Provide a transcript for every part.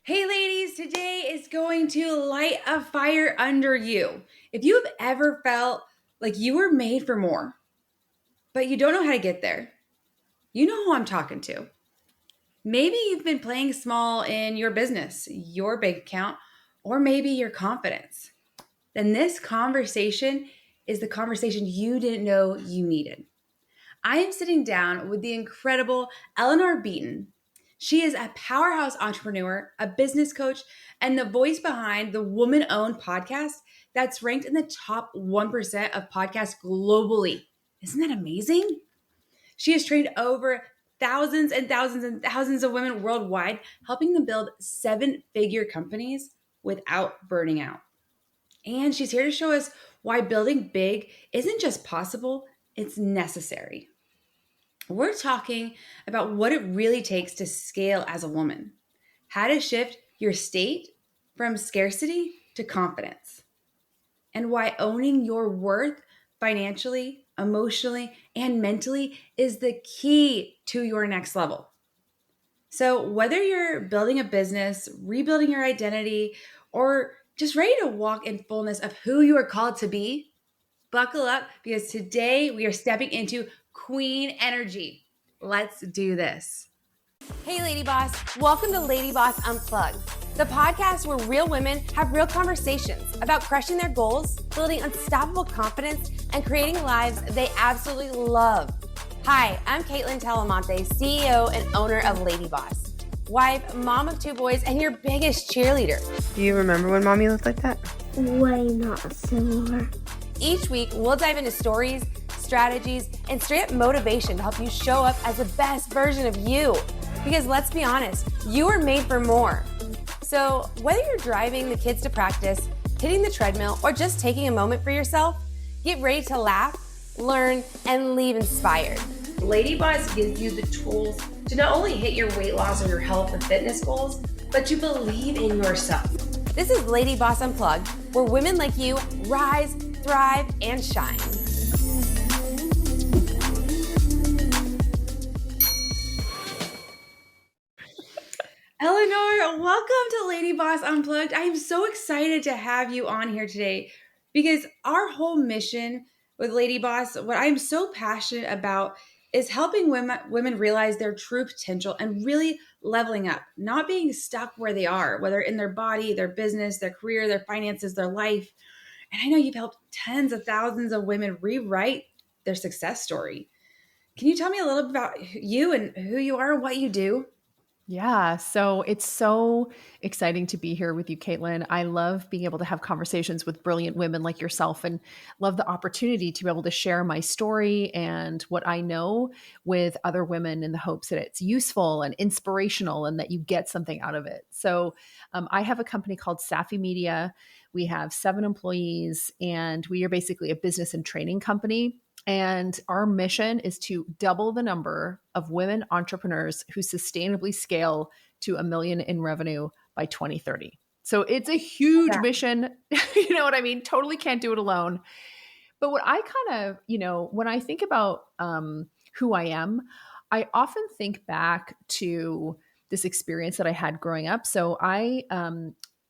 Hey ladies, today is going to light a fire under you. If you have ever felt like you were made for more, but you don't know how to get there, you know who I'm talking to. Maybe you've been playing small in your business, your bank account, or maybe your confidence. Then this conversation is the conversation you didn't know you needed. I am sitting down with the incredible Eleanor Beaton. She is a powerhouse entrepreneur, a business coach, and the voice behind the woman owned podcast that's ranked in the top 1% of podcasts globally. Isn't that amazing? She has trained over thousands and thousands and thousands of women worldwide, helping them build seven-figure companies without burning out. And she's here to show us why building big isn't just possible, it's necessary. We're talking about what it really takes to scale as a woman, how to shift your state from scarcity to confidence, and why owning your worth financially, emotionally, and mentally is the key to your next level. So, whether you're building a business, rebuilding your identity, or just ready to walk in fullness of who you are called to be, buckle up because today we are stepping into queen energy. Let's do this. Hey, Lady Boss. Welcome to Lady Boss Unplugged, the podcast where real women have real conversations about crushing their goals, building unstoppable confidence, and creating lives they absolutely love. Hi, I'm Kaitlyn Talamonte, CEO and owner of Lady Boss, wife, mom of two boys, and your biggest cheerleader. Do you remember when mommy looked like that? Way not similar. Each week, we'll dive into stories, strategies, and straight up motivation to help you show up as the best version of you. Because let's be honest, you are made for more. So whether you're driving the kids to practice, hitting the treadmill, or just taking a moment for yourself, get ready to laugh, learn, and leave inspired. LadyBoss gives you the tools to not only hit your weight loss or your health and fitness goals, but to believe in yourself. This is Lady Boss Unplugged, where women like you rise, thrive, and shine. Eleanor, welcome to LadyBoss Unplugged. I am so excited to have you on here today because our whole mission with LadyBoss, what I'm so passionate about is helping women realize their true potential and really leveling up, not being stuck where they are, whether in their body, their business, their career, their finances, their life. And I know you've helped tens of thousands of women rewrite their success story. Can you tell me a little bit about you and who you are and what you do? Yeah. So it's so exciting to be here with you, Kaitlyn. I love being able to have conversations with brilliant women like yourself and love the opportunity to be able to share my story and what I know with other women in the hopes that it's useful and inspirational and that you get something out of it. So I have a company called Safi Media. We have 7 employees and we are basically a business and training company. And our mission is to double the number of women entrepreneurs who sustainably scale to $1 million in revenue by 2030. So it's a huge mission. You know what I mean? Totally can't do it alone. But what I kind of, when I think about who I am, I often think back to this experience that I had growing up. So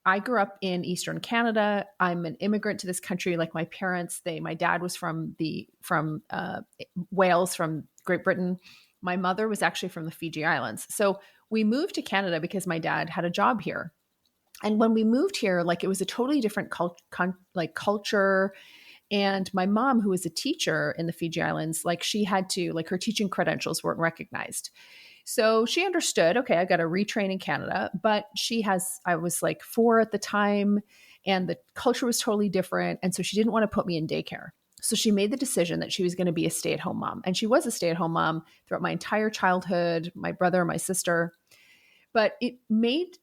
I grew up in Eastern Canada. I'm an immigrant to this country. Like my parents, my dad was from Wales, from Great Britain. My mother was actually from the Fiji Islands. So we moved to Canada because my dad had a job here. And when we moved here, like it was a totally different culture. And my mom, who was a teacher in the Fiji Islands, like she had to, like her teaching credentials weren't recognized. So she understood, okay, I got to retrain in Canada, but I was like 4 at the time and the culture was totally different. And so she didn't want to put me in daycare. So she made the decision that she was going to be a stay-at-home mom. And she was a stay-at-home mom throughout my entire childhood, my brother, my sister. But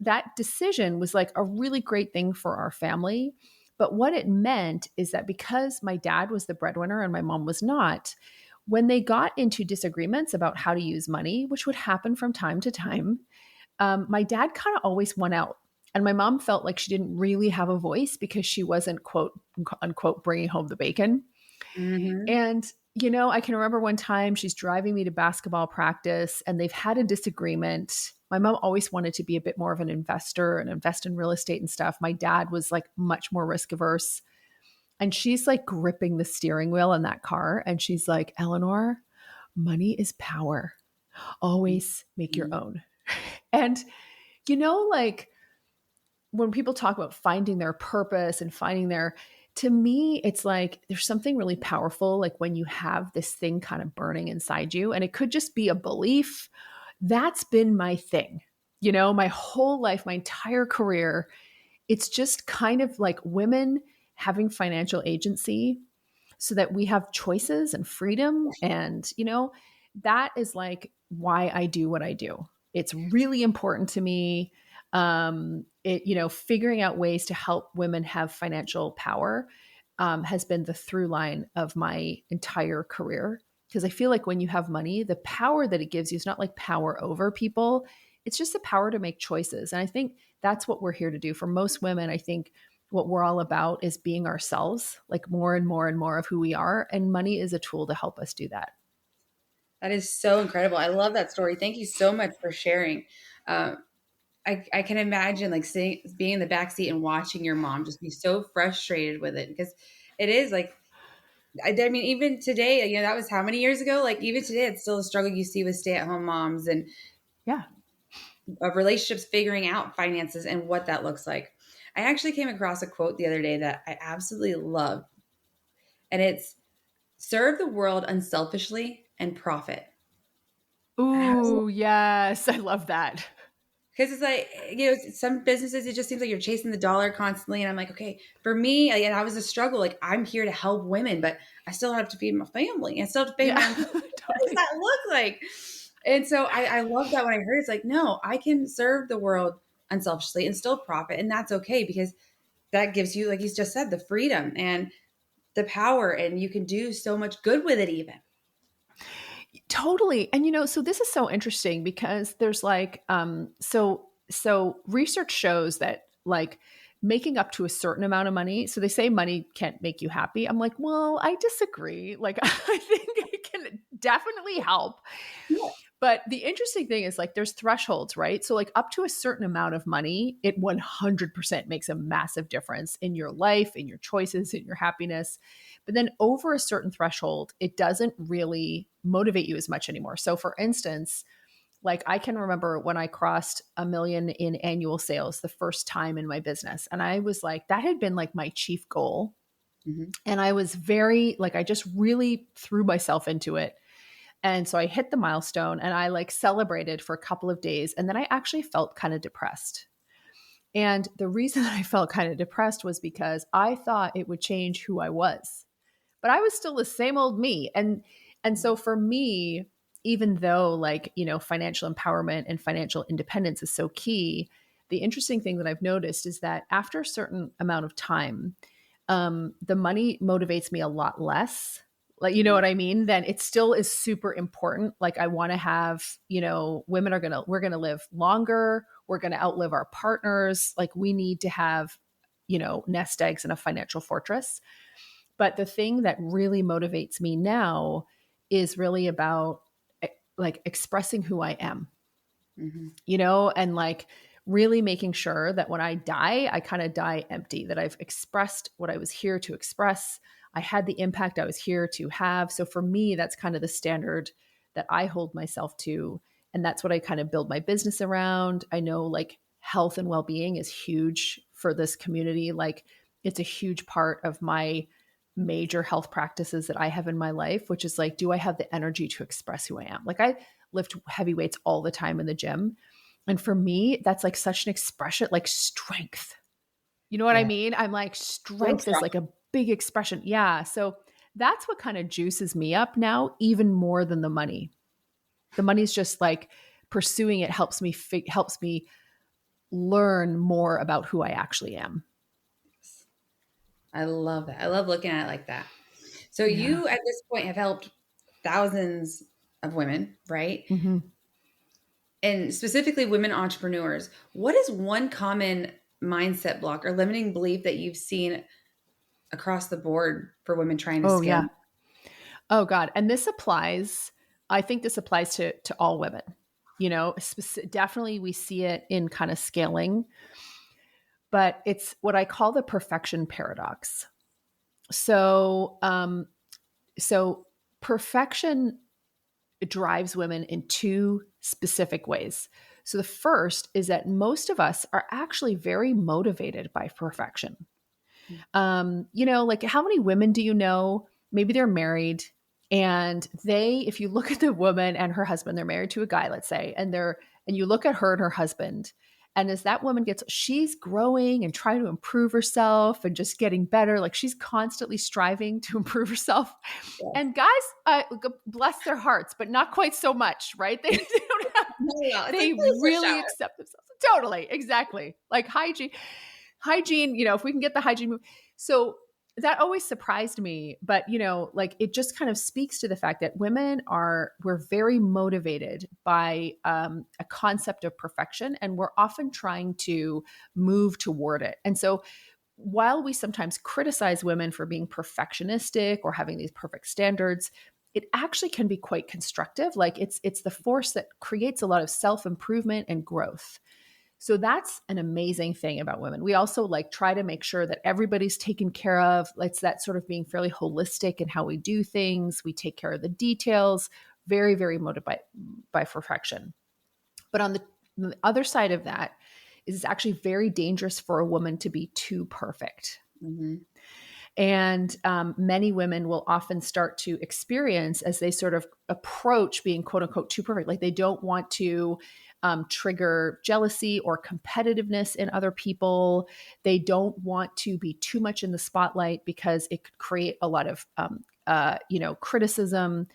that decision was like a really great thing for our family. But what it meant is that because my dad was the breadwinner and my mom was not, when they got into disagreements about how to use money, which would happen from time to time, my dad kind of always won out. And my mom felt like she didn't really have a voice because she wasn't, quote unquote, bringing home the bacon. Mm-hmm. And I can remember one time she's driving me to basketball practice and they've had a disagreement. My mom always wanted to be a bit more of an investor and invest in real estate and stuff. My dad was like much more risk averse. And she's like gripping the steering wheel in that car. And she's like, Eleanor, money is power. Always make your own. And, like when people talk about finding their purpose and to me, it's like there's something really powerful, like when you have this thing kind of burning inside you, and it could just be a belief. That's been my thing, my whole life, my entire career. It's just kind of like women having financial agency so that we have choices and freedom. And, that is like why I do what I do. It's really important to me. Figuring out ways to help women have financial power has been the through line of my entire career. Because I feel like when you have money, the power that it gives you is not like power over people. It's just the power to make choices. And I think that's what we're here to do. For most women, I think what we're all about is being ourselves, like more and more and more of who we are. And money is a tool to help us do that. That is so incredible. I love that story. Thank you so much for sharing. I can imagine like being in the backseat and watching your mom just be so frustrated with it, because it is like, I mean, even today, that was how many years ago? Like even today, it's still a struggle you see with stay-at-home moms and yeah, relationships, figuring out finances and what that looks like. I actually came across a quote the other day that I absolutely love, and it's serve the world unselfishly and profit. Ooh, yes. I love that. Because it's like, some businesses, it just seems like you're chasing the dollar constantly. And I'm like, okay, for me, like, and I was a struggle. Like, I'm here to help women, but I still have to feed my family. I still have to pay my own. Totally. What does that look like? And so I love that when I heard it's like, no, I can serve the world unselfishly and still profit. And that's okay, because that gives you, like you just said, the freedom and the power, and you can do so much good with it even. Totally. And so this is so interesting because there's like so research shows that like making up to a certain amount of money, so they say money can't make you happy. I'm like, well, I disagree. Like I think it can definitely help. Yeah. But the interesting thing is like there's thresholds, right? So like up to a certain amount of money, it 100% makes a massive difference in your life, in your choices, in your happiness. But then over a certain threshold, it doesn't really motivate you as much anymore. So for instance, like I can remember when I crossed $1 million in annual sales the first time in my business. And I was like, that had been like my chief goal. Mm-hmm. And I was very like, I just really threw myself into it. And so I hit the milestone and I like celebrated for a couple of days. And then I actually felt kind of depressed. And the reason that I felt kind of depressed was because I thought it would change who I was, but I was still the same old me. And so for me, even though like, financial empowerment and financial independence is so key, the interesting thing that I've noticed is that after a certain amount of time, the money motivates me a lot less. Like, you know what I mean? Then it still is super important. Like I want to have, we're going to live longer. We're going to outlive our partners. Like we need to have, nest eggs in a financial fortress. But the thing that really motivates me now is really about like expressing who I am, and like really making sure that when I die, I kind of die empty, that I've expressed what I was here to express. I had the impact I was here to have. So for me, that's kind of the standard that I hold myself to. And that's what I kind of build my business around. I know like health and well-being is huge for this community. Like it's a huge part of my major health practices that I have in my life, which is like, do I have the energy to express who I am? Like I lift heavy weights all the time in the gym. And for me, that's like such an expression, like strength. You know what I mean? I'm like, strength is like a big expression. Yeah. So that's what kind of juices me up now, even more than the money. The money's just like pursuing it helps me learn more about who I actually am. I love that. I love looking at it like that. So you at this point have helped thousands of women, right? Mm-hmm. And specifically women entrepreneurs. What is one common mindset block or limiting belief that you've seen across the board for women trying to scale? Oh God. And I think this applies to all women, definitely we see it in kind of scaling, but it's what I call the perfection paradox. So perfection drives women in two specific ways. So the first is that most of us are actually very motivated by perfection. Like how many women do you know? Maybe they're married and if you look at the woman and her husband, they're married to a guy, let's say, and you look at her and her husband, and as that woman she's growing and trying to improve herself and just getting better. Like she's constantly striving to improve herself. Yes. And guys, bless their hearts, but not quite so much, right? They don't have, they really accept themselves. Totally. Exactly. Like hygiene, if we can get the hygiene move. So that always surprised me, but like it just kind of speaks to the fact that we're very motivated by a concept of perfection, and we're often trying to move toward it. And so while we sometimes criticize women for being perfectionistic or having these perfect standards, it actually can be quite constructive. Like it's the force that creates a lot of self-improvement and growth. So that's an amazing thing about women. We also try to make sure that everybody's taken care of. It's that sort of being fairly holistic in how we do things. We take care of the details, very, very motivated by perfection. But on the other side of that is it's actually very dangerous for a woman to be too perfect. Mm-hmm. And many women will often start to experience, as they sort of approach being quote unquote too perfect, like they don't want to trigger jealousy or competitiveness in other people. They don't want to be too much in the spotlight because it could create a lot of, criticism.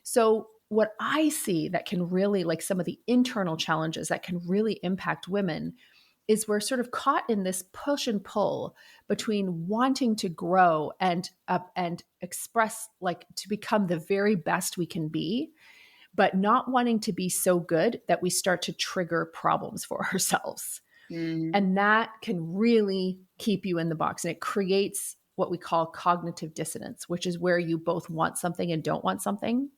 So what I see that can really, like some of the internal challenges that can really impact women, is we're sort of caught in this push and pull between wanting to grow and express, like to become the very best we can be, but not wanting to be so good that we start to trigger problems for ourselves. Mm-hmm. And that can really keep you in the box. And it creates what we call cognitive dissonance, which is where you both want something and don't want something.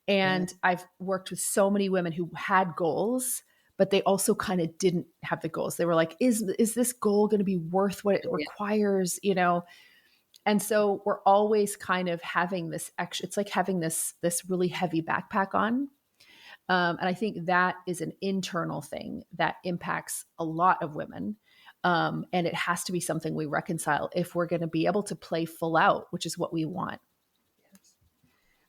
And I've worked with so many women who had goals, but they also kind of didn't have the goals. They were like, is this goal going to be worth what it requires? And so we're always kind of having this extra, it's like having this really heavy backpack on. And I think that is an internal thing that impacts a lot of women. And it has to be something we reconcile if we're going to be able to play full out, which is what we want. Yes.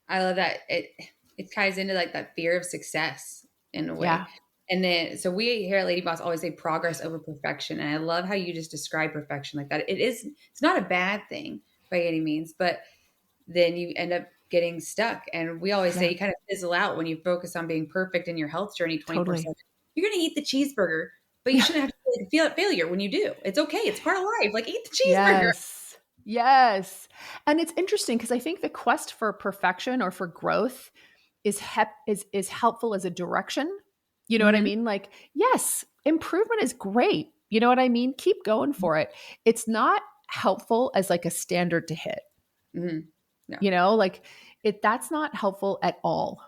I love that. It ties into like that fear of success in a way. Yeah. And then, so we here at LadyBoss always say progress over perfection. And I love how you just describe perfection like that. It's not a bad thing by any means, but then you end up getting stuck. And we always say you kind of fizzle out when you focus on being perfect in your health journey 24/7. Totally. You're going to eat the cheeseburger, but you shouldn't have to feel failure when you do. It's okay. It's part of life. Like eat the cheeseburger. Yes. And it's interesting because I think the quest for perfection or for growth is helpful as a direction. You know what I mean? Like, yes, improvement is great. You know what I mean? Keep going for it. It's not helpful as like a standard to hit. Mm-hmm. No. That's not helpful at all.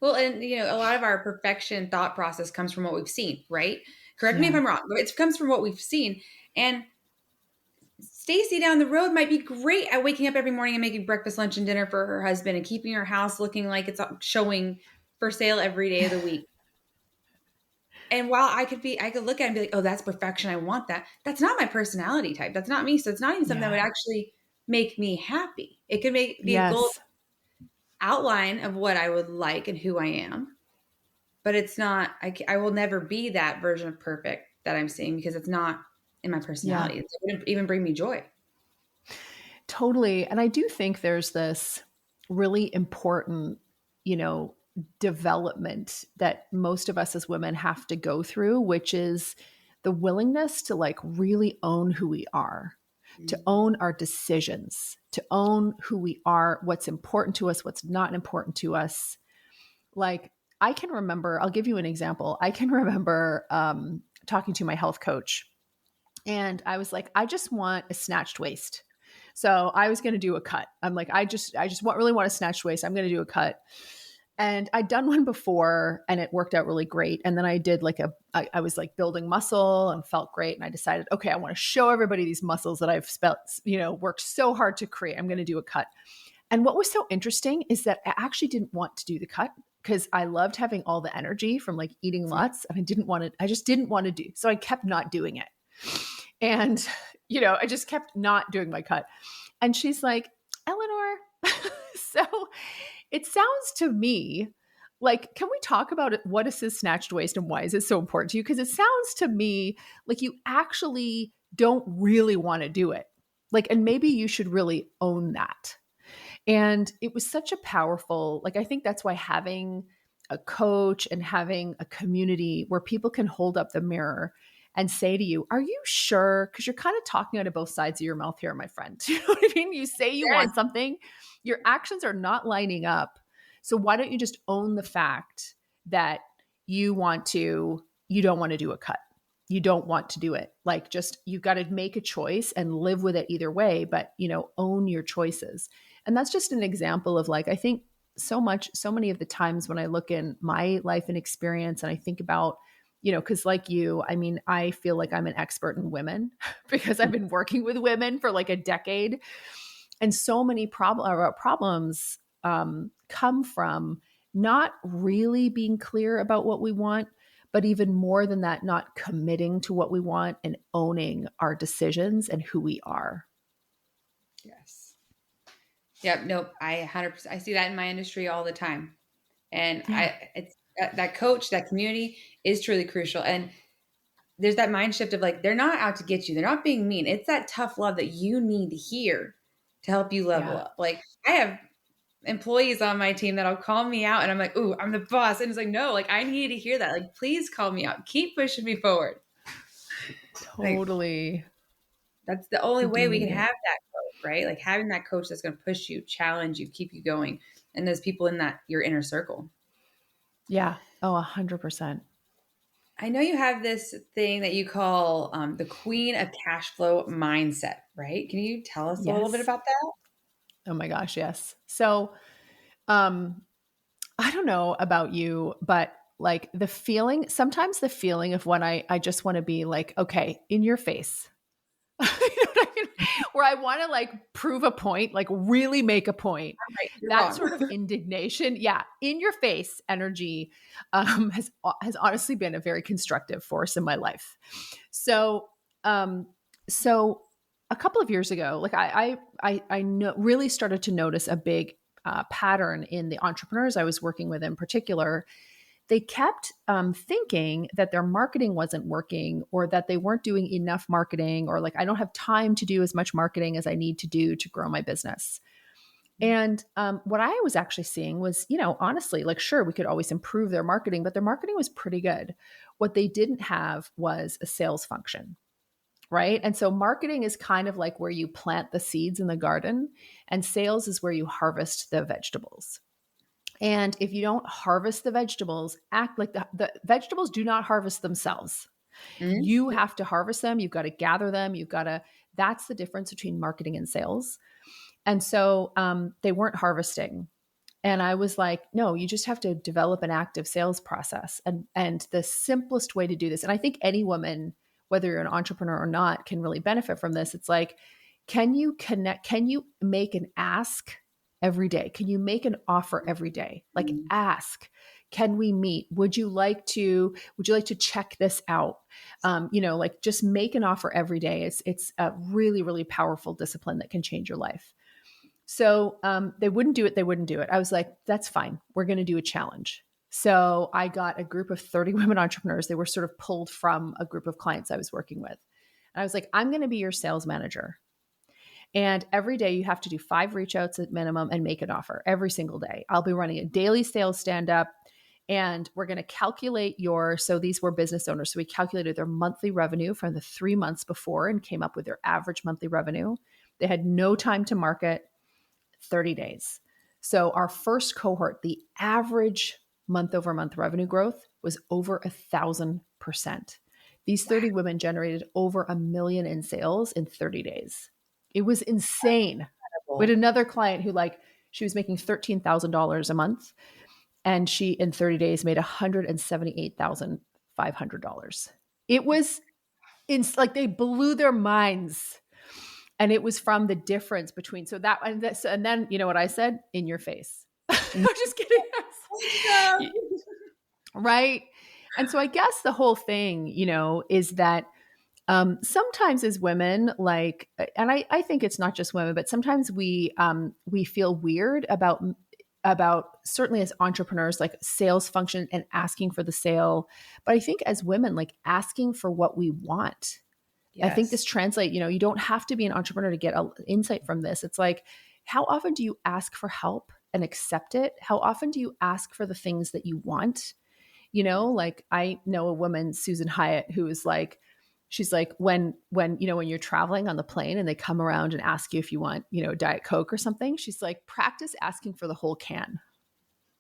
Well, and a lot of our perfection thought process comes from what we've seen, right? Correct me if I'm wrong, but it comes from what we've seen. And Stacy down the road might be great at waking up every morning and making breakfast, lunch, and dinner for her husband and keeping her house looking like it's showing for sale every day of the week. And while I could look at it and be like, oh, that's perfection. I want that. That's not my personality type. That's not me. So it's not even something that would actually make me happy. It could be a goal outline of what I would like and who I am. But it's not, I will never be that version of perfect that I'm seeing because it's not in my personality. It wouldn't even bring me joy. Totally. And I do think there's this really important, development that most of us as women have to go through, which is the willingness to like really own who we are, to own our decisions, to own who we are, what's important to us, what's not important to us. Like I can remember, I'll give you an example. I can remember talking to my health coach and I was like, I just want a snatched waist. So I was going to do a cut. I'm like, really want a snatched waist. I'm going to do a cut. And I'd done one before and it worked out really great. And then I did I was like building muscle and felt great. And I decided, okay, I want to show everybody these muscles that I've worked so hard to create. I'm going to do a cut. And what was so interesting is that I actually didn't want to do the cut because I loved having all the energy from like eating lots. And I just didn't want to do. So I kept not doing it. And, I just kept not doing my cut. And she's like, Eleanor, so it sounds to me like, can we talk about it? What is this snatched waist and why is it so important to you? Because it sounds to me like you actually don't really want to do it. Like, and maybe you should really own that. And it was such a powerful, I think that's why having a coach and having a community where people can hold up the mirror and say to you, are you sure? Because you're kind of talking out of both sides of your mouth here, my friend. You know what I mean? You say you want something, your actions are not lining up. So why don't you just own the fact that you don't want to do a cut. You don't want to do it. You've got to make a choice and live with it either way, but own your choices. And that's just an example of I think so many of the times when I look in my life and experience and I think about, because like you, I mean, I feel like I'm an expert in women because I've been working with women for a decade. And so many problems come from not really being clear about what we want, but even more than that, not committing to what we want and owning our decisions and who we are. Yes. Yep. Nope. I 100%. I see that in my industry all the time. And it's that coach, that community is truly crucial. And there's that mind shift of they're not out to get you. They're not being mean. It's that tough love that you need to hear to help you level up. I have employees on my team that'll call me out and I'm like, ooh, I'm the boss. And it's like, no, I need to hear that. Please call me out. Keep pushing me forward. Totally. That's the only way we can have that coach, right? Having that coach that's going to push you, challenge you, keep you going. And those people in your inner circle. Yeah. Oh, 100%. I know you have this thing that you call the Queen of Cash Flow mindset, right? Can you tell us a little bit about that? Oh my gosh, yes. So, I don't know about you, but sometimes the feeling of when I just want to be okay, in your face. You know what I mean? Where I want to prove a point, really make a point. Right, that sort of indignation, in your face energy has honestly been a very constructive force in my life. So a couple of years ago, I really started to notice a big pattern in the entrepreneurs I was working with in particular. They kept thinking that their marketing wasn't working or that they weren't doing enough marketing or I don't have time to do as much marketing as I need to do to grow my business. And what I was actually seeing was, honestly, sure, we could always improve their marketing, but their marketing was pretty good. What they didn't have was a sales function. Right. And so marketing is kind of where you plant the seeds in the garden, and sales is where you harvest the vegetables. And if you don't harvest the vegetables, act like the vegetables do not harvest themselves. Mm-hmm. You have to harvest them. You've got to gather them. That's the difference between marketing and sales. And so they weren't harvesting. And I was like, no, you just have to develop an active sales process. And the simplest way to do this, and I think any woman, whether you're an entrepreneur or not, can really benefit from this. It's can you connect? Can you make an ask every day? Can you make an offer every day? Ask, can we meet? Would you like to check this out? Just make an offer every day. It's a really, really powerful discipline that can change your life. So they wouldn't do it. I was like, that's fine. We're going to do a challenge. So I got a group of 30 women entrepreneurs. They were sort of pulled from a group of clients I was working with. And I was like, I'm going to be your sales manager. And every day you have to do 5 reach outs at minimum and make an offer every single day. I'll be running a daily sales stand-up, and we're going to calculate so these were business owners. So we calculated their monthly revenue from the 3 months before and came up with their average monthly revenue. They had no time to market, 30 days. So our first cohort, the average month-over-month revenue growth was over 1,000%. These 30 women generated over $1 million in sales in 30 days. It was insane. We had another client who she was making $13,000 a month, and she in 30 days made $178,500. It was they blew their minds. And it was from the difference between, and then you know what I said? In your face. I'm just kidding. Right. And so I guess the whole thing, is that sometimes as women, and I think it's not just women, but sometimes we feel weird about certainly as entrepreneurs, like sales function and asking for the sale. But I think as women, asking for what we want. Yes. I think this translates, you don't have to be an entrepreneur to get insight from this. It's like, how often do you ask for help and accept it? How often do you ask for the things that you want? I know a woman, Susan Hyatt, who is she's like, when you're traveling on the plane and they come around and ask you if you want, Diet Coke or something, she's like, practice asking for the whole can.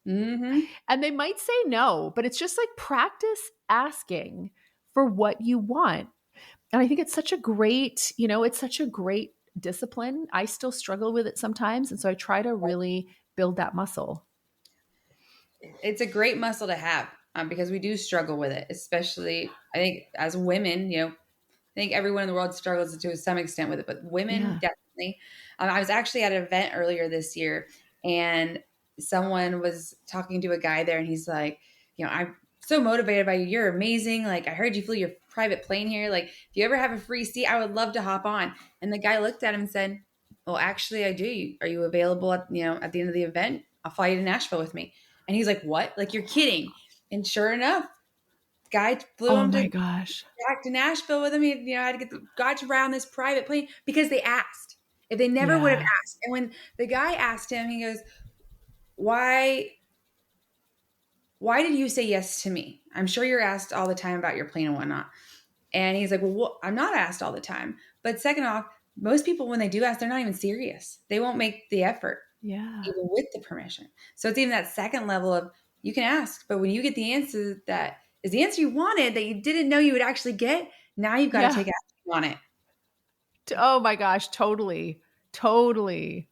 Mm-hmm. And they might say no, but it's just practice asking for what you want. And I think it's such a great, discipline. I still struggle with it sometimes. And so I try to really build that muscle. It's a great muscle to have because we do struggle with it, especially I think as women, I think everyone in the world struggles to some extent with it, but women definitely. I was actually at an event earlier this year and someone was talking to a guy there and he's like, I'm so motivated by you. You're amazing. I heard you flew your private plane here. If you ever have a free seat, I would love to hop on. And the guy looked at him and said, well, actually I do. Are you available at the end of the event? I'll fly you to Nashville with me. And he's like, what? You're kidding. And sure enough, guy flew him back to Nashville with him. He, had to got around this private plane because they asked. If they never would have asked. And when the guy asked him, he goes, why did you say yes to me? I'm sure you're asked all the time about your plane and whatnot. And he's like, well, I'm not asked all the time. But second off, most people, when they do ask, they're not even serious. They won't make the effort. Yeah. Even with the permission. So it's even that second level of you can ask, but when you get the answer that is the answer you wanted that you didn't know you would actually get, now you've got to take action on it. Oh my gosh, totally. Totally.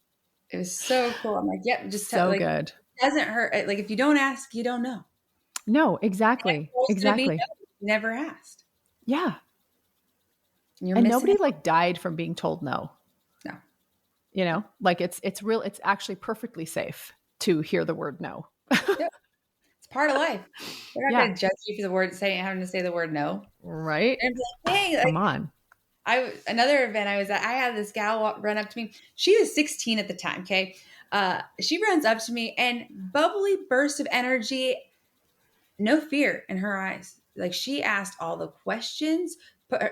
It was so cool. I'm like, yep, just so good. It doesn't hurt. If you don't ask, you don't know. No, exactly. Exactly. Never asked. Yeah. And nobody died from being told no. No. It's real. It's actually perfectly safe to hear the word no. Yep. It's part of life. They're not going to judge you for having to say the word no. Right. And be like, hey, come on. Another event I was at, I had this gal run up to me. She was 16 at the time. Okay. She runs up to me and bubbly burst of energy, no fear in her eyes. She asked all the questions,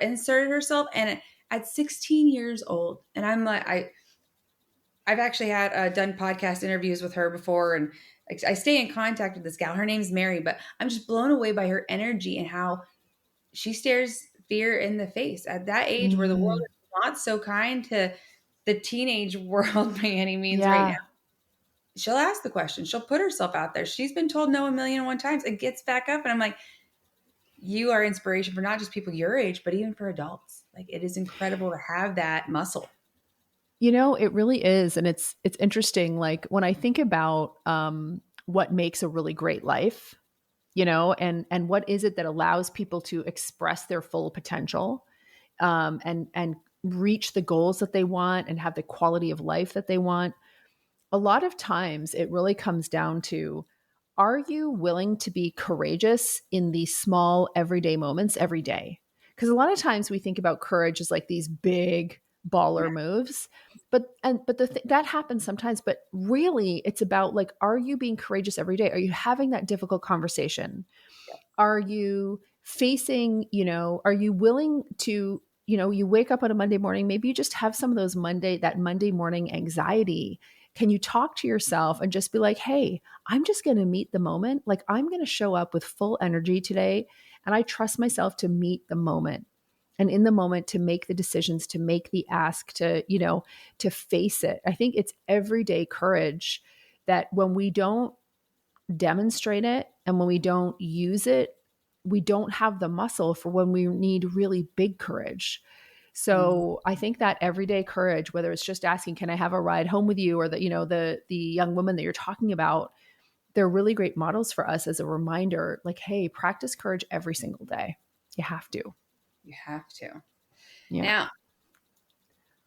inserted herself. And at 16 years old, and I'm like, I've actually had done podcast interviews with her before, and I stay in contact with this gal. Her name's Mary, but I'm just blown away by her energy and how she stares fear in the face at that age where the world is not so kind to the teenage world by any means right now. She'll ask the question. She'll put herself out there. She's been told no 1,000,001 times and gets back up. And I'm like, you are inspiration for not just people your age, but even for adults. It is incredible to have that muscle. It really is. And it's interesting. When I think about what makes a really great life, and what is it that allows people to express their full potential and reach the goals that they want and have the quality of life that they want. A lot of times it really comes down to, are you willing to be courageous in these small everyday moments every day? Because a lot of times we think about courage as these big baller moves, but that happens sometimes, but really it's about are you being courageous every day? Are you having that difficult conversation? Are you facing, are you willing to, you wake up on a Monday morning, maybe you just have some of those Monday morning anxiety. Can you talk to yourself and just be like, hey, I'm just going to meet the moment. I'm going to show up with full energy today. And I trust myself to meet the moment. And in the moment, to make the decisions, to make the ask, to face it. I think it's everyday courage that when we don't demonstrate it and when we don't use it, we don't have the muscle for when we need really big courage. So I think that everyday courage, whether it's just asking, can I have a ride home with you? Or that, the young woman that you're talking about, they're really great models for us as a reminder, like, hey, practice courage every single day. You have to. You have to. Yeah. Now,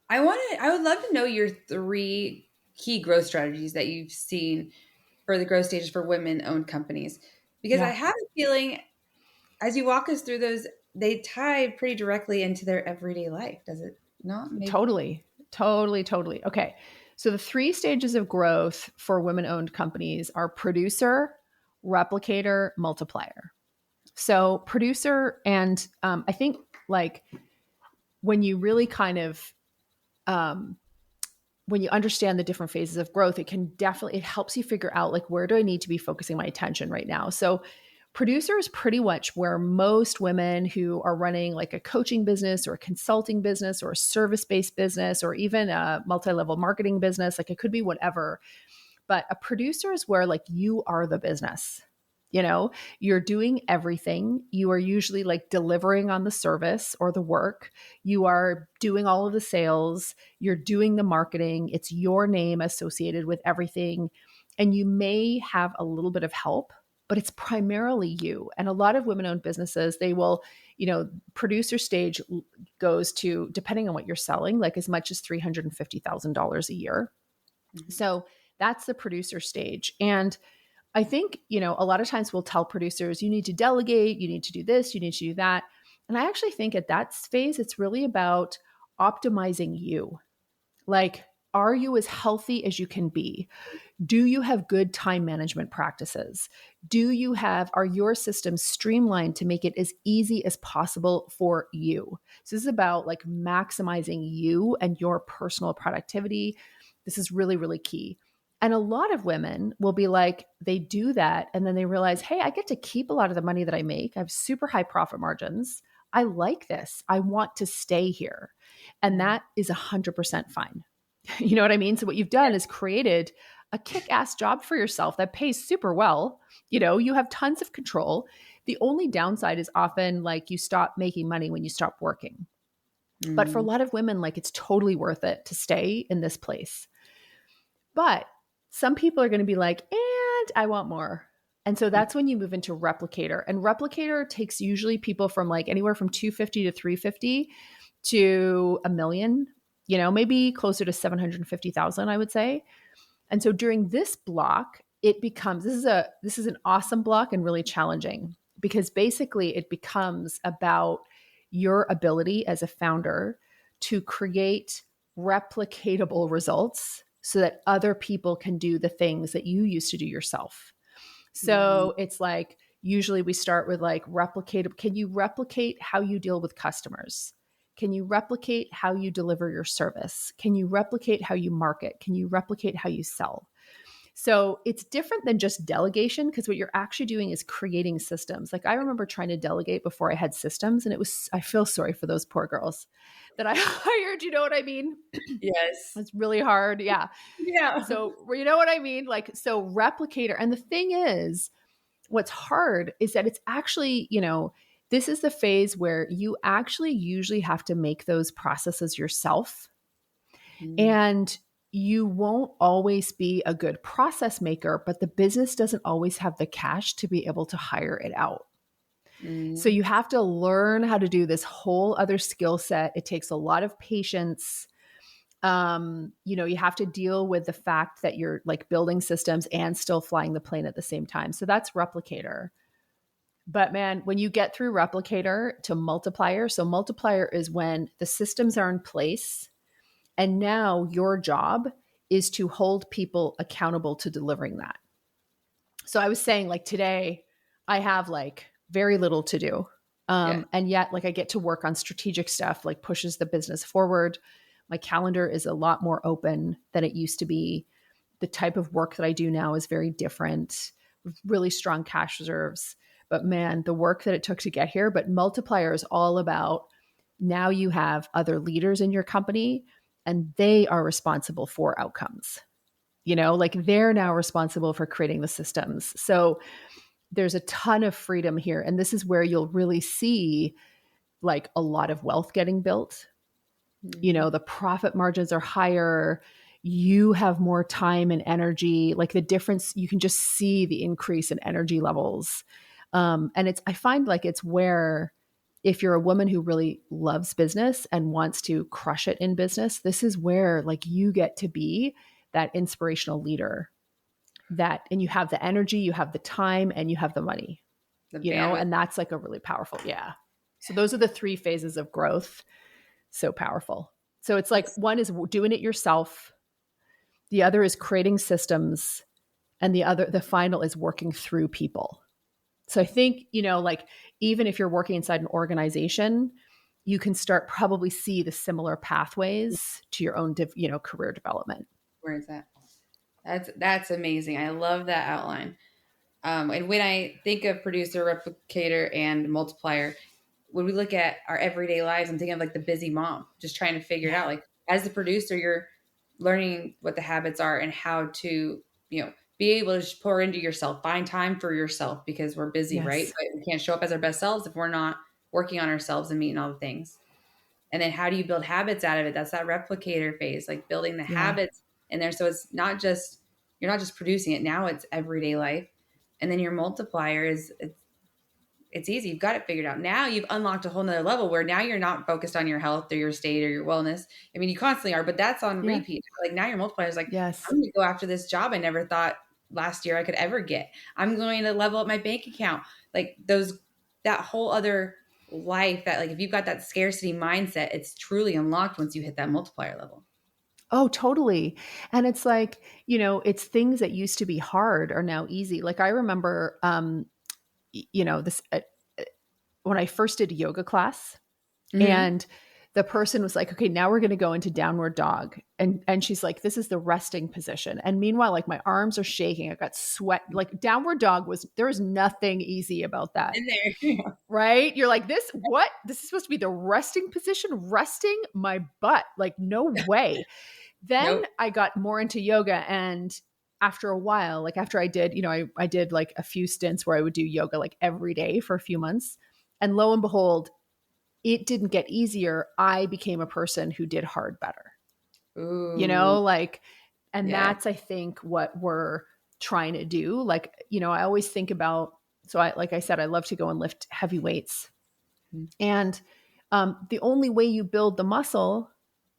I would love to know your 3 key growth strategies that you've seen for the growth stages for women-owned companies, because I have a feeling as you walk us through those, they tie pretty directly into their everyday life. Does it not? Maybe? Totally. Okay. So the 3 stages of growth for women-owned companies are producer, replicator, multiplier. So producer, and I think like when you really kind of when you understand the different phases of growth, it helps you figure out like, where do I need to be focusing my attention right now? So producer is pretty much where most women who are running like a coaching business or a consulting business or a service-based business or even a multi-level marketing business, like it could be whatever. But a producer is where like you are the business. You're doing everything. You are usually like delivering on the service or the work. You are doing all of the sales. You're doing the marketing. It's your name associated with everything. And you may have a little bit of help, but it's primarily you. And a lot of women-owned businesses, they will, producer stage goes to, depending on what you're selling, like as much as $350,000 a year. Mm-hmm. So that's the producer stage. And I think, a lot of times we'll tell producers, you need to delegate, you need to do this, you need to do that. And I actually think at that phase, it's really about optimizing you. Like, are you as healthy as you can be? Do you have good time management practices? Are your systems streamlined to make it as easy as possible for you? So this is about like maximizing you and your personal productivity. This is really, really key. And a lot of women will be like, they do that. And then they realize, hey, I get to keep a lot of the money that I make. I have super high profit margins. I like this. I want to stay here. And that is 100% fine. You know what I mean? So what you've done is created a kick-ass job for yourself that pays super well. You have tons of control. The only downside is often like you stop making money when you stop working. Mm. But for a lot of women, like it's totally worth it to stay in this place. But some people are going to be like, and I want more. And so that's when you move into replicator. And replicator takes usually people from like anywhere from 250 to 350 to $1 million, maybe closer to 750,000, I would say. And so during this block, it becomes, this is an awesome block and really challenging, because basically it becomes about your ability as a founder to create replicatable results so that other people can do the things that you used to do yourself. So it's like, usually we start with like can you replicate how you deal with customers? Can you replicate how you deliver your service? Can you replicate how you market? Can you replicate how you sell? So it's different than just delegation, because what you're actually doing is creating systems. Like I remember trying to delegate before I had systems, and I feel sorry for those poor girls that I hired. You know what I mean? Yes. It's really hard. Yeah. Yeah. So you know what I mean? Like, so replicator. And the thing is, what's hard is that it's actually, this is the phase where you actually usually have to make those processes yourself. And you won't always be a good process maker, but the business doesn't always have the cash to be able to hire it out. So you have to learn how to do this whole other skill set. It takes a lot of patience. You have to deal with the fact that you're like building systems and still flying the plane at the same time. So that's replicator. But man, when you get through replicator to multiplier, so multiplier is when the systems are in place, and now your job is to hold people accountable to delivering that. So I was saying, like, today I have like very little to do. And yet like I get to work on strategic stuff, like pushes the business forward. My calendar is a lot more open than it used to be. The type of work that I do now is very different, with really strong cash reserves. But man, the work that it took to get here. But multiplier is all about, now you have other leaders in your company and they are responsible for outcomes. Like they're now responsible for creating the systems. So there's a ton of freedom here. And this is where you'll really see like a lot of wealth getting built. You know, the profit margins are higher. You have more time and energy. Like the difference, you can just see the increase in energy levels. And I find like it's where, if you're a woman who really loves business and wants to crush it in business, this is where like you get to be that inspirational leader, and you have the energy, you have the time, and you have the money, and that's like a really powerful. Yeah. So those are the 3 phases of growth. So powerful. So it's like, one is doing it yourself. The other is creating systems. And the final is working through people. So I think, like even if you're working inside an organization, you can start probably see the similar pathways to your own, career development. Where is that? That's amazing. I love that outline. And when I think of producer, replicator, and multiplier, when we look at our everyday lives, I'm thinking of like the busy mom, just trying to figure it out. Like as the producer, you're learning what the habits are and how to, be able to just pour into yourself, find time for yourself, because we're busy, right? But we can't show up as our best selves if we're not working on ourselves and meeting all the things. And then how do you build habits out of it? That's that replicator phase, like building the habits in there. So it's not just, you're not just producing it. Now it's everyday life. And then your multiplier it's easy. You've got it figured out. Now you've unlocked a whole nother level where now you're not focused on your health or your state or your wellness. I mean, you constantly are, but that's on repeat. Like now your multiplier is like, yes, I'm going to go after this job I never thought last year I could ever get. I'm going to level up my bank account. Like that whole other life that, like, if you've got that scarcity mindset, it's truly unlocked once you hit that multiplier level. Oh, totally. And it's like, it's things that used to be hard are now easy. Like I remember, this when I first did a yoga class, and the person was like, okay, now we're going to go into downward dog. And she's like, this is the resting position. And meanwhile, like my arms are shaking. I got sweat. Like downward dog there was nothing easy about that. In there. Right? You're like, this is supposed to be the resting position, resting my butt. Like, no way. Then I got more into yoga, and after a while, like after I did, I did like a few stints where I would do yoga like every day for a few months. And lo and behold, it didn't get easier. I became a person who did hard better. Ooh. That's, I think, what we're trying to do. Like, I always think about, like I said, I love to go and lift heavy weights. And the only way you build the muscle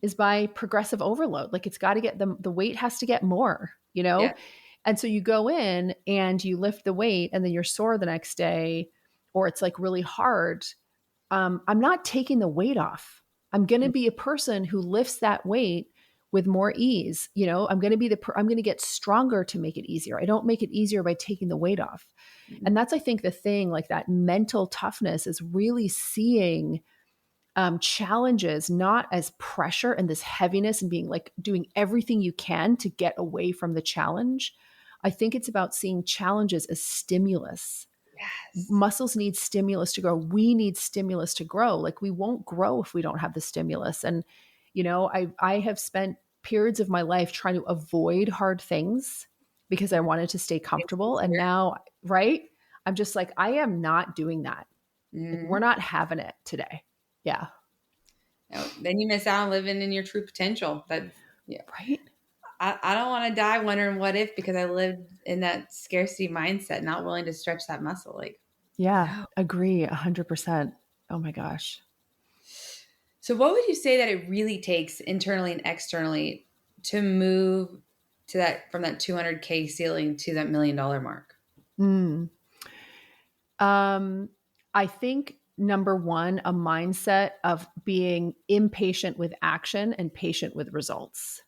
is by progressive overload. Like it's got to get the weight has to get more, And so you go in and you lift the weight and then you're sore the next day, or it's like really hard. I'm not taking the weight off. I'm going to be a person who lifts that weight with more ease. I'm going to get stronger to make it easier. I don't make it easier by taking the weight off. And that's, I think, the thing, like that mental toughness is really seeing challenges not as pressure and this heaviness and being like doing everything you can to get away from the challenge. I think it's about seeing challenges as stimulus. Yes. Muscles need stimulus to grow. We need stimulus to grow. Like we won't grow if we don't have the stimulus. And, I have spent periods of my life trying to avoid hard things because I wanted to stay comfortable. And now, right, I'm just like, I am not doing that. Like, we're not having it today. Yeah. No, then you miss out on living in your true potential. Right. I don't want to die wondering what if, because I lived in that scarcity mindset, not willing to stretch that muscle. Like, agree 100%. Oh my gosh. So what would you say that it really takes internally and externally to move to that, from that 200K ceiling to that $1 million mark? I think number one, a mindset of being impatient with action and patient with results.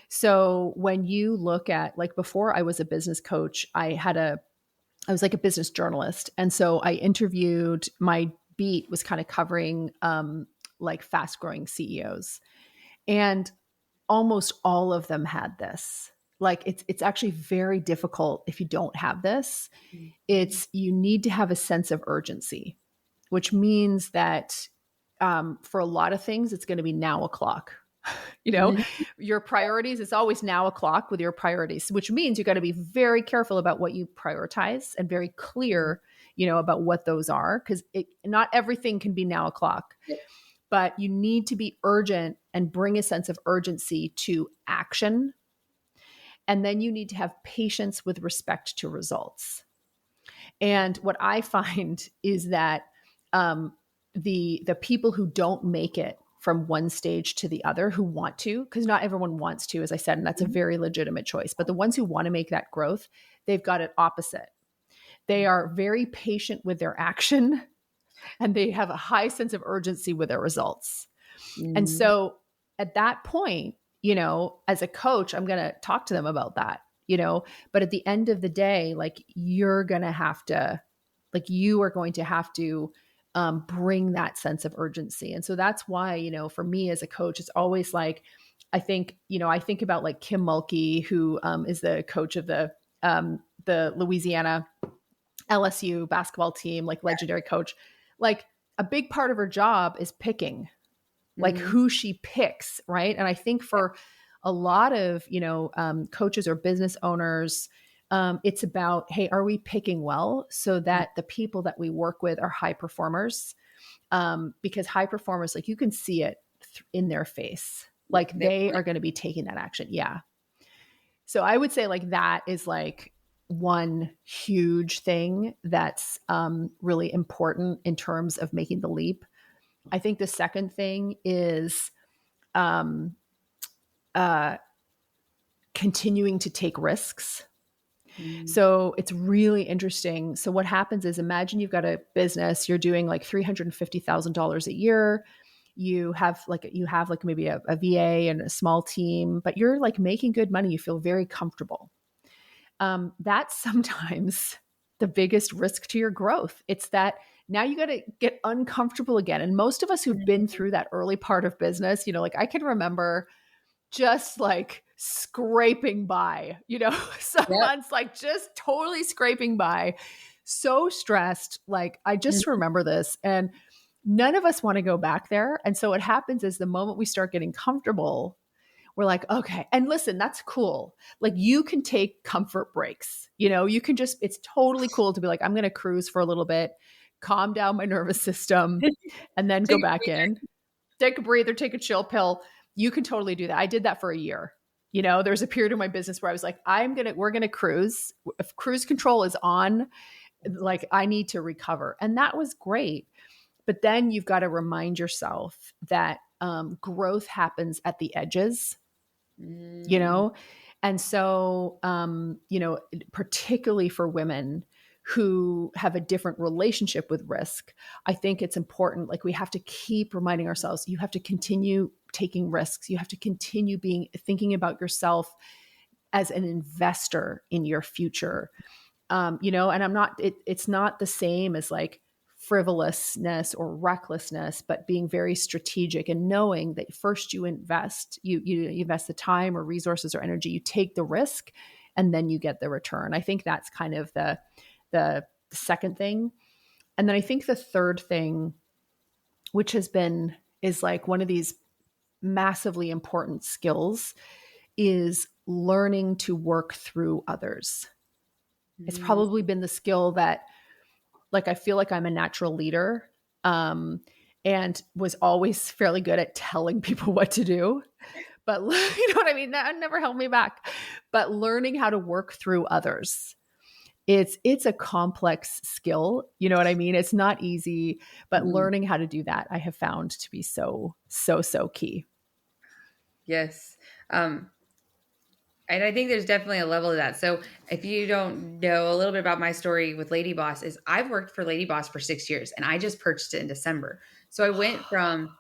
So when you look at, like, before I was a business coach, I was like a business journalist. And so I interviewed, my beat was kind of covering like fast growing CEOs. And almost all of them had this. Like it's actually very difficult if you don't have this. You need to have a sense of urgency, which means that for a lot of things, it's going to be now o'clock. Your priorities, it's always now o'clock with your priorities, which means you got to be very careful about what you prioritize and very clear, about what those are, because not everything can be now o'clock. but you need to be urgent and bring a sense of urgency to action. And then you need to have patience with respect to results. And what I find is that the people who don't make it from one stage to the other, who want to, because not everyone wants to, as I said, and that's a very legitimate choice, but the ones who want to make that growth, they've got it opposite. They are very patient with their action, and they have a high sense of urgency with their results. And so at that point, as a coach, I'm going to talk to them about that, but at the end of the day, like you are going to have to bring that sense of urgency. And so that's why, for me as a coach, it's always like, I think about like Kim Mulkey, who is the coach of the Louisiana LSU basketball team, like legendary coach. Like a big part of her job is picking, like who she picks, right? And I think for a lot of, coaches or business owners, it's about, hey, are we picking well so that the people that we work with are high performers? Because high performers, like you can see it in their face, like they are going to be taking that action. Yeah. So I would say like that is like one huge thing that's really important in terms of making the leap. I think the second thing is continuing to take risks. So it's really interesting. So what happens is, imagine you've got a business, you're doing like $350,000 a year. You have maybe a VA and a small team, but you're like making good money. You feel very comfortable. That's sometimes the biggest risk to your growth. It's that now you got to get uncomfortable again. And most of us who've been through that early part of business, like I can remember just like scraping by, some months, like just totally scraping by, so stressed. Like I just remember this, and none of us want to go back there. And so what happens is the moment we start getting comfortable, we're like, okay. And listen, that's cool. Like you can take comfort breaks, you can just, it's totally cool to be like, I'm going to cruise for a little bit, calm down my nervous system, and then go back in, take a breather, take a chill pill. You can totally do that. I did that for a year. There's a period of my business where I was like, we're going to cruise. If cruise control is on, like I need to recover. And that was great. But then you've got to remind yourself that growth happens at the edges, And so, particularly for women who have a different relationship with risk, I think it's important. Like we have to keep reminding ourselves, you have to continue taking risks. You have to continue thinking about yourself as an investor in your future. And it's not the same as like frivolousness or recklessness, but being very strategic and knowing that first you invest the time or resources or energy, you take the risk, and then you get the return. I think that's kind of the second thing. And then I think the third thing, which is like one of these massively important skills, is learning to work through others. It's probably been the skill that, like, I feel like I'm a natural leader, and was always fairly good at telling people what to do. But you know what I mean? That never held me back. But learning how to work through others, it's a complex skill. You know what I mean? It's not easy, but learning how to do that, I have found to be so key. Yes. And I think there's definitely a level of that. So if you don't know, a little bit about my story with LadyBoss is I've worked for LadyBoss for 6 years, and I just purchased it in December. So I went from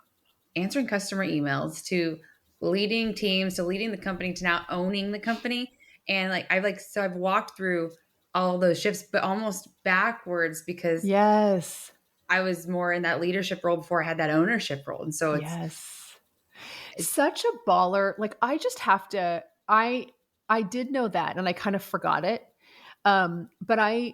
answering customer emails to leading teams to leading the company to now owning the company. And I've walked through all those shifts, but almost backwards, because yes, I was more in that leadership role before I had that ownership role. And so it's such a baller. Like I just have to, I did know that, and I kind of forgot it. But I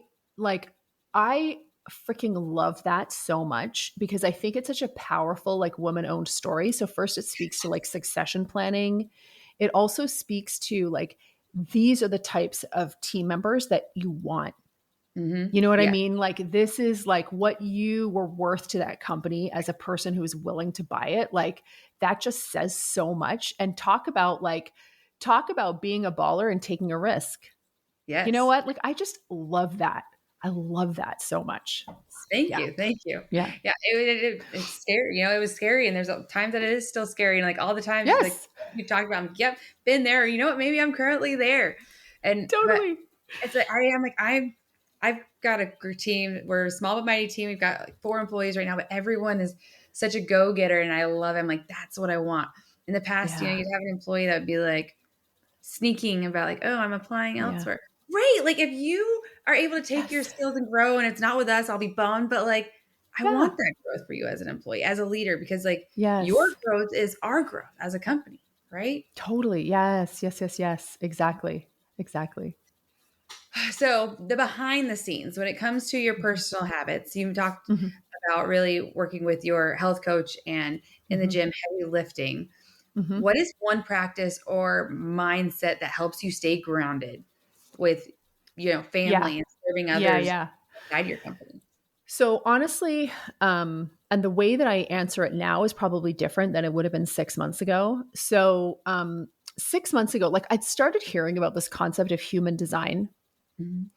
freaking love that so much, because I think it's such a powerful, like, woman-owned story. So first it speaks to like succession planning. It also speaks to like, these are the types of team members that you want. You know what I Yeah. mean? Like, this is like what you were worth to that company as a person who is willing to buy it. Like, that just says so much. And talk about being a baller and taking a risk. You know Yes. what? Like, I just love that. I love that so much. Thank Yeah. you. Thank you. Yeah. Yeah. It's scary. You know, it was scary. And there's times that it is still scary. And like all the times, like Yes, you talked about, I'm like, yep, been there. You know what? Maybe I'm currently there. But totally. it's like, I've got a team. We're a small but mighty team. We've got like 4 employees right now, but everyone is such a go getter. And I love it. I'm like, that's what I want. In the past, Yeah. you'd have an employee that would be like sneaking about like, oh, I'm applying Yeah. elsewhere. Right. Like if you are able to take your Yes. skills and grow and it's not with us, I'll be bummed. But like, I Yeah. want that growth for you as an employee, as a leader, because like your Yes. growth is our growth as a company. Right. Totally. Yes. Yes. Yes. Yes. Exactly. Exactly. So the behind the scenes, when it comes to your personal habits, you talked Mm-hmm. about really working with your health coach and in the Mm-hmm. gym, heavy lifting. Mm-hmm. What is one practice or mindset that helps you stay grounded with, Yeah. family and serving Yeah. others Yeah. outside your company? So honestly, and the way that I answer it now is probably different than it would have been 6 months ago. So 6 months ago, like I'd started hearing about this concept of human design. Mhm.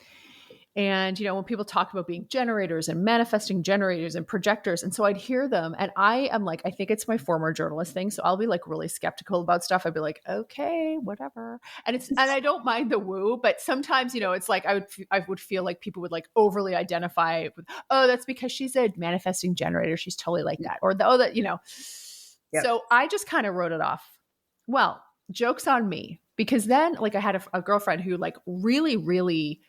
And, when people talk about being generators and manifesting generators and projectors. And so I'd hear them and I am like, I think it's my former journalist thing. So I'll be like really skeptical about stuff. I'd be like, okay, whatever. And I don't mind the woo, but sometimes, it's like, I would feel like people would like overly identify with, oh, that's because she's a manifesting generator. She's totally like that. Or Yep. So I just kind of wrote it off. Well, joke's on me, because then like I had a girlfriend who like really, really,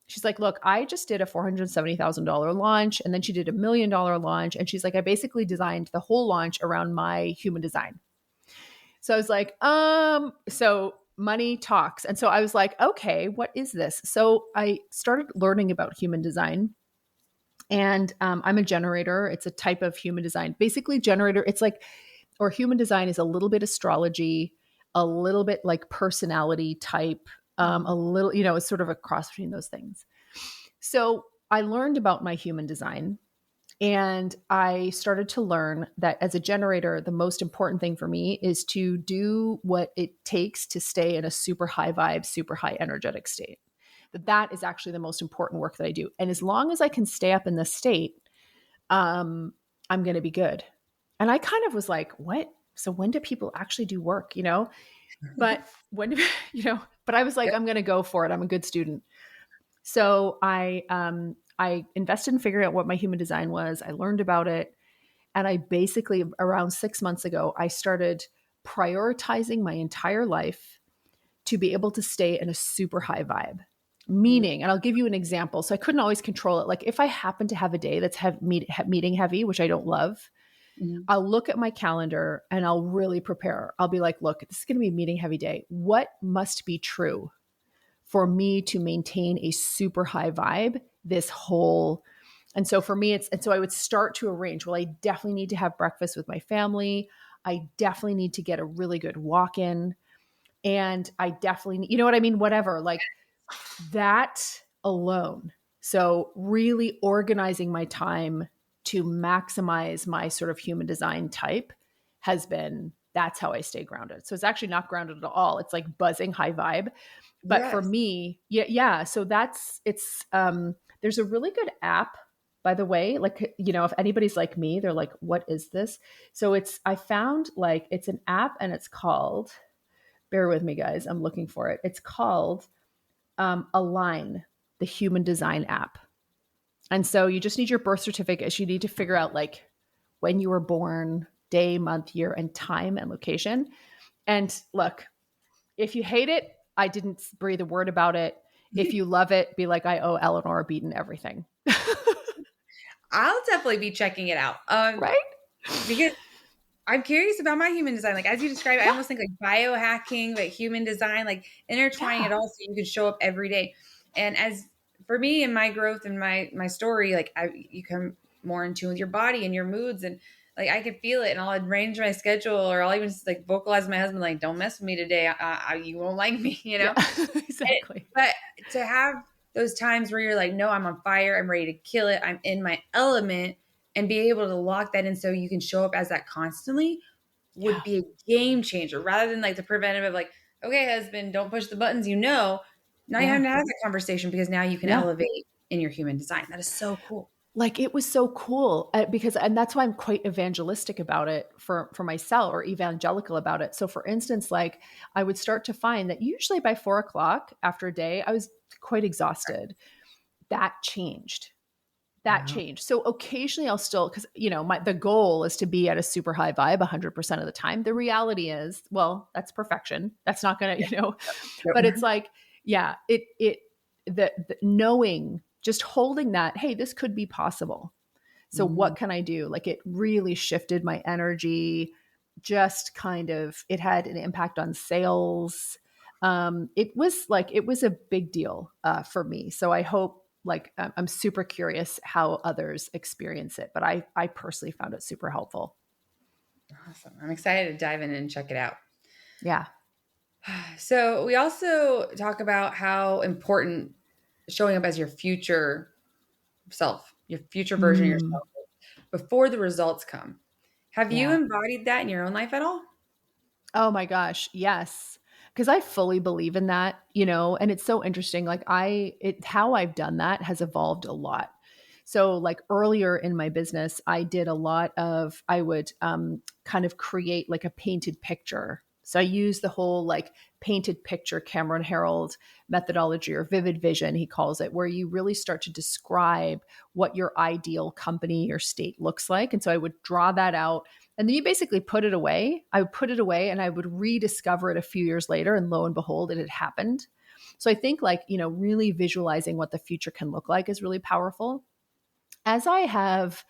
she's like, look, I just did a $470,000 launch, and then she did $1 million launch. And she's like, I basically designed the whole launch around my human design. So I was like, so money talks. And so I was like, okay, what is this? So I started learning about human design. And I'm a generator. It's a type of human design. Basically, generator, it's like, or human design is a little bit astrology, a little bit like personality type, a little, it's sort of a cross between those things. So I learned about my human design, and I started to learn that as a generator, the most important thing for me is to do what it takes to stay in a super high vibe, super high energetic state. That is actually the most important work that I do. And as long as I can stay up in this state, I'm going to be good. And I kind of was like, what? So when do people actually do work, But when, but I was like, Yep. I'm going to go for it. I'm a good student. So I invested in figuring out what my human design was. I learned about it. And I basically, around 6 months ago, I started prioritizing my entire life to be able to stay in a super high vibe. Meaning, and I'll give you an example. So I couldn't always control it. Like if I happen to have a day that's meeting heavy, which I don't love, Mhm. I'll look at my calendar and I'll really prepare. I'll be like, look, this is going to be a meeting heavy day. What must be true for me to maintain a super high vibe this whole? And so for me, and so I would start to arrange, well, I definitely need to have breakfast with my family. I definitely need to get a really good walk in. And I definitely, you know what I mean? Whatever, like that alone. So really organizing my time to maximize my sort of human design type that's how I stay grounded. So it's actually not grounded at all. It's like buzzing high vibe. But for Yes. me, yeah. So there's a really good app, by the way. Like, if anybody's like me, they're like, what is this? So I found like, it's an app, and it's called, bear with me guys, I'm looking for it. It's called Align, the human design app. And so you just need your birth certificate. You need to figure out like when you were born, day, month, year, and time and location. And look, if you hate it, I didn't breathe a word about it. If you love it, be like, I owe Eleanor Beaton everything. I'll definitely be checking it out. Right? Because I'm curious about my human design. Like as you describe it, I Yeah. almost think like biohacking, but human design, like intertwining it all so you can show up every day. And as for me and my growth and my story, like you come more in tune with your body and your moods, and like I can feel it, and I'll arrange my schedule, or I'll even just like vocalize to my husband, like, don't mess with me today. You won't like me, Yeah, exactly. But to have those times where you're like, no, I'm on fire, I'm ready to kill it, I'm in my element, and be able to lock that in so you can show up as that constantly would be a game changer rather than like the preventative, like, okay, husband, don't push the buttons, now you have to have that conversation because now you can elevate in your human design. That is so cool. Like it was so cool because, and that's why I'm quite evangelistic about it for myself, or evangelical about it. So for instance, like I would start to find that usually by 4:00 after a day, I was quite exhausted. That changed. So occasionally I'll still, because the goal is to be at a super high vibe 100% of the time. The reality is, well, that's perfection. That's not gonna, but it's like, the knowing, just holding that, hey, this could be possible. So what can I do? Like it really shifted my energy. Just kind of, it had an impact on sales. It was a big deal for me. So I hope, like, I'm super curious how others experience it, but I personally found it super helpful. Awesome. I'm excited to dive in and check it out. Yeah. So we also talk about how important showing up as your future self, your future version of yourself before the results come. Have you embodied that in your own life at all? Oh my gosh. Yes. Because I fully believe in that, and it's so interesting. Like how I've done that has evolved a lot. So like earlier in my business, I did a lot of, I would kind of create like a painted picture. So I use the whole like painted picture Cameron Herold methodology, or vivid vision, he calls it, where you really start to describe what your ideal company or state looks like. And so I would draw that out. And then you basically put it away. I would put it away and I would rediscover it a few years later. And lo and behold, it had happened. So I think like, really visualizing what the future can look like is really powerful. As I have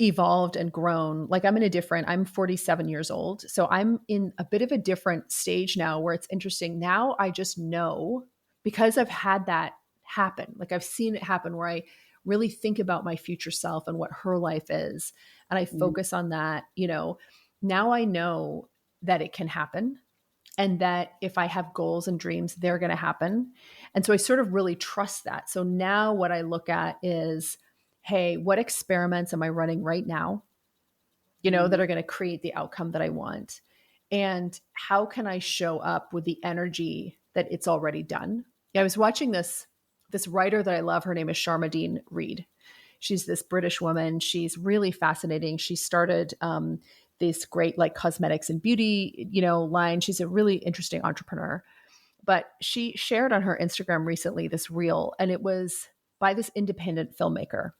evolved and grown, like I'm 47 years old. So I'm in a bit of a different stage now where it's interesting. Now I just know, because I've had that happen. Like I've seen it happen where I really think about my future self and what her life is. And I focus on that, now I know that it can happen, and that if I have goals and dreams, they're going to happen. And so I sort of really trust that. So now what I look at is, hey, what experiments am I running right now, that are going to create the outcome that I want? And how can I show up with the energy that it's already done? I was watching this writer that I love. Her name is Sharmadean Reed. She's this British woman. She's really fascinating. She started this great like cosmetics and beauty, line. She's a really interesting entrepreneur. But she shared on her Instagram recently this reel, and it was by this independent filmmaker.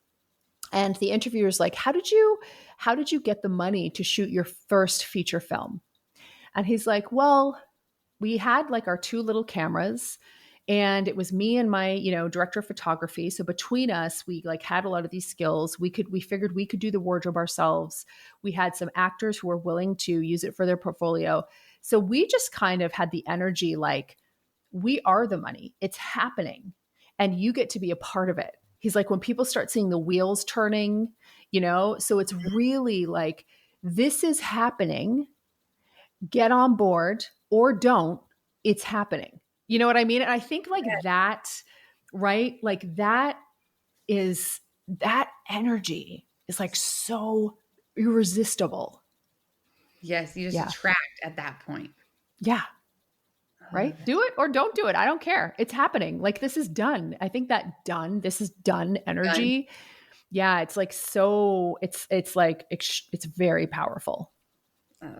And the interviewer's like, how did you get the money to shoot your first feature film? And he's like, well, we had like our two little cameras, and it was me and my, director of photography. So between us, we like had a lot of these skills. We figured we could do the wardrobe ourselves. We had some actors who were willing to use it for their portfolio. So we just kind of had the energy, like, we are the money. It's happening, and you get to be a part of it. He's like, when people start seeing the wheels turning, so it's really like, this is happening. Get on board or don't. It's happening. You know what I mean? And I think like that, right? Like that energy is like so irresistible. Yes. You just attract at that point. Yeah. Right? Do it or don't do it. I don't care. It's happening. Like this is done. I think that this is done energy. Yeah. It's like, so it's like, it's very powerful. So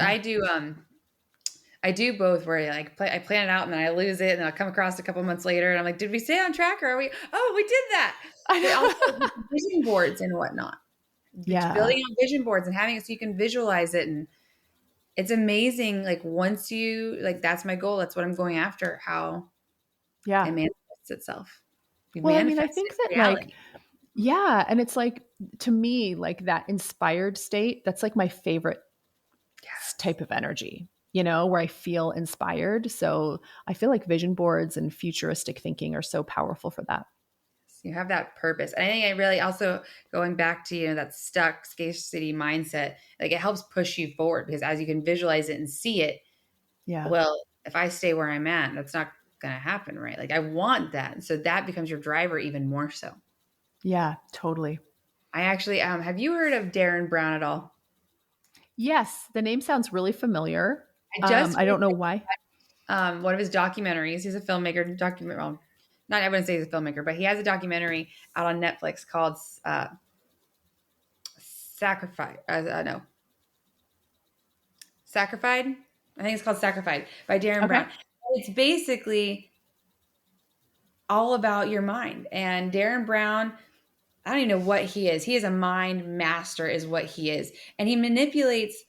I do both, where I plan it out and then I lose it, and then I'll come across a couple months later and I'm like, did we stay on track, or are we? Oh, we did that. I know. Also, vision boards and whatnot. Yeah, building on vision boards and having it so you can visualize it, and it's amazing. Like once you that's my goal. That's what I'm going after. How it manifests itself. Well, I mean, I think that reality. And it's like, to me, like that inspired state. That's like my favorite type of energy. Where I feel inspired. So I feel like vision boards and futuristic thinking are so powerful for that. You have that purpose. And I think I really also, going back to, that stuck scarcity mindset, like it helps push you forward, because as you can visualize it and see it, well, if I stay where I'm at, that's not going to happen, right? Like I want that. So that becomes your driver even more so. Yeah, totally. I actually, have you heard of Darren Brown at all? Yes, the name sounds really familiar. I just I don't know why. one of his documentaries. He's a filmmaker. Well, not everyone say he's a filmmaker, but he has a documentary out on Netflix called Sacrifice. No, Sacrified. I think it's called Sacrified by Darren Okay. Brown. It's basically all about your mind. And Darren Brown, I don't even know what he is. He is a mind master, is what he is, and he manipulates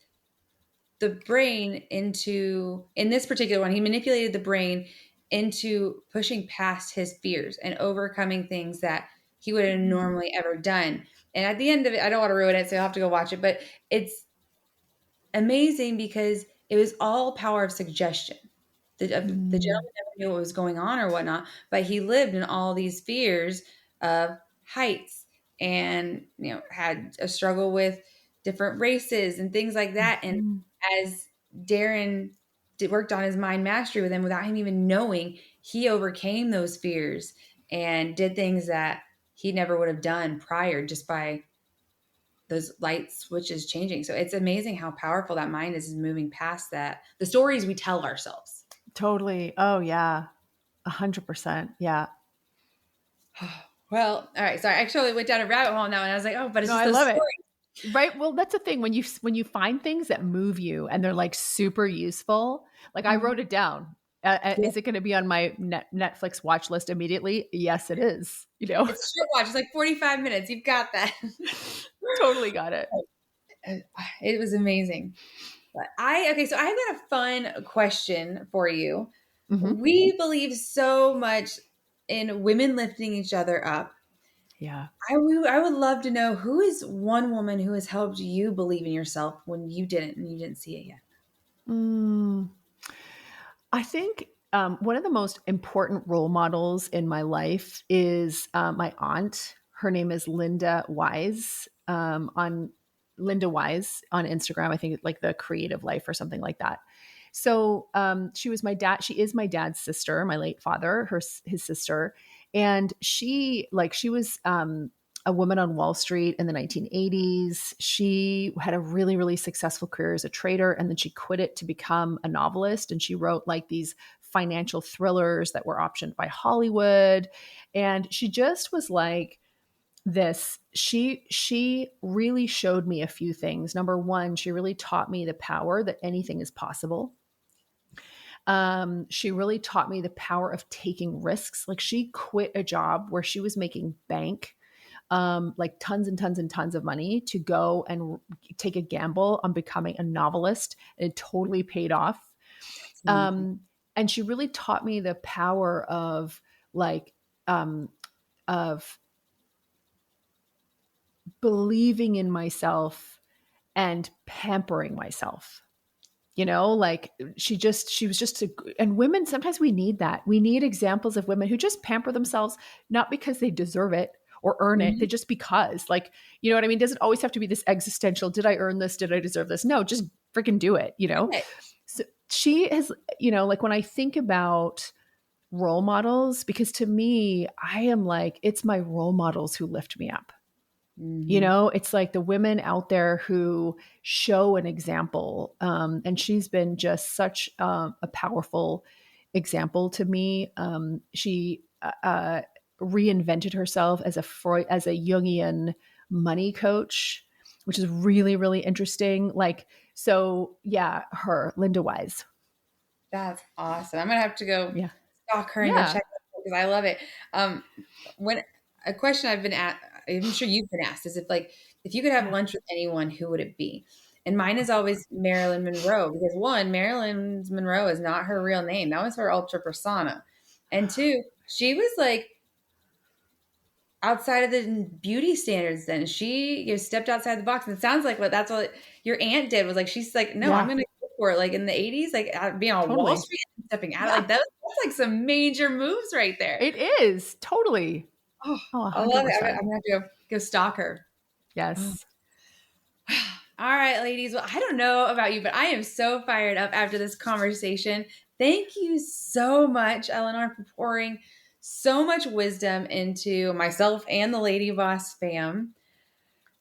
the brain into, in this particular one, he manipulated the brain into pushing past his fears and overcoming things that he would have normally ever done. And at the end of it, I don't want to ruin it, so you'll have to go watch it, but it's amazing because it was all power of suggestion. The gentleman never knew what was going on or whatnot, but he lived in all these fears of heights and, had a struggle with different races and things like that. And as Darren worked on his mind mastery with him without him even knowing, he overcame those fears and did things that he never would have done prior just by those light switches changing. So it's amazing how powerful that mind is moving past that, the stories we tell ourselves. Totally. Oh yeah. 100%. Yeah. Well, all right. So I actually went down a rabbit hole now and I was like, oh, but it's No, just I those love stories. it. Right. Well, that's the thing when you find things that move you and they're like super useful. Like I wrote it down. Is it going to be on my Netflix watch list immediately? Yes, it is. It's a short watch. It's like 45 minutes. You've got that. Totally got it. It was amazing. But so I've got a fun question for you. Mm-hmm. We believe so much in women lifting each other up. Yeah. I would love to know, who is one woman who has helped you believe in yourself when you didn't and you didn't see it yet? I think one of the most important role models in my life is my aunt. Her name is Linda Wise, on Linda Wise on Instagram. I think like the Creative Life or something like that. So she was my dad. She is my dad's sister, my late father, his sister. And she was a woman on Wall Street in the 1980s. She had a really, really successful career as a trader, and then she quit it to become a novelist. And she wrote like these financial thrillers that were optioned by Hollywood. And she just was like this. She really showed me a few things. Number one, she really taught me the power that anything is possible. She really taught me the power of taking risks. Like she quit a job where she was making bank, like tons and tons and tons of money, to go and take a gamble on becoming a novelist. And it totally paid off. And she really taught me the power of of believing in myself and pampering myself. Like she was just and women, sometimes we need that. We need examples of women who just pamper themselves, not because they deserve it or earn it. They just because, like, you know what I mean? It doesn't always have to be this existential, did I earn this? Did I deserve this? No, just freaking do it, Okay. So she has, like when I think about role models, because to me, I am like, it's my role models who lift me up. It's like the women out there who show an example. And she's been just such a powerful example to me. She reinvented herself as a Jungian money coach, which is really, really interesting. Like, so yeah, Linda Wise. That's awesome. I'm going to have to go stalk her and Yeah. go check it out because I love it. When a question I've been at, I'm sure you've been asked, is if you could have lunch with anyone, who would it be? And mine is always Marilyn Monroe, because one, Marilyn Monroe is not her real name. That was her ultra persona. And two, she was like outside of the beauty standards then. She stepped outside the box. And it sounds like that's what your aunt did, was like, she's like, no, I'm going to go for it. Like in the 80s, like being on Wall Street and stepping out, like that's like some major moves right there. It is, totally. Oh, I love it. I'm going to have to go stalk her. Yes. All right, ladies. Well, I don't know about you, but I am so fired up after this conversation. Thank you so much, Eleanor, for pouring so much wisdom into myself and the Lady Boss fam.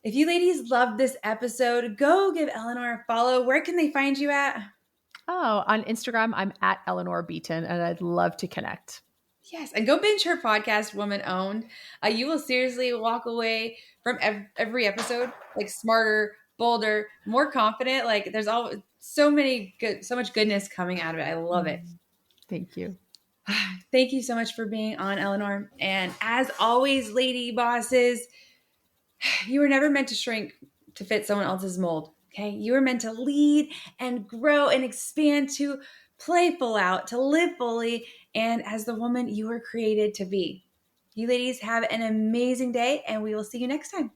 If you ladies loved this episode, go give Eleanor a follow. Where can they find you at? Oh, on Instagram, I'm at Eleanor Beaton, and I'd love to connect. Yes, and go binge her podcast, Woman Owned. You will seriously walk away from every episode like smarter, bolder, more confident. Like there's all so much goodness coming out of it. I love it. Thank you. Thank you so much for being on, Eleanor. And as always, lady bosses, you were never meant to shrink to fit someone else's mold. Okay, you were meant to lead and grow and expand, to play full out, to live fully, and as the woman you were created to be. You ladies have an amazing day, and we will see you next time.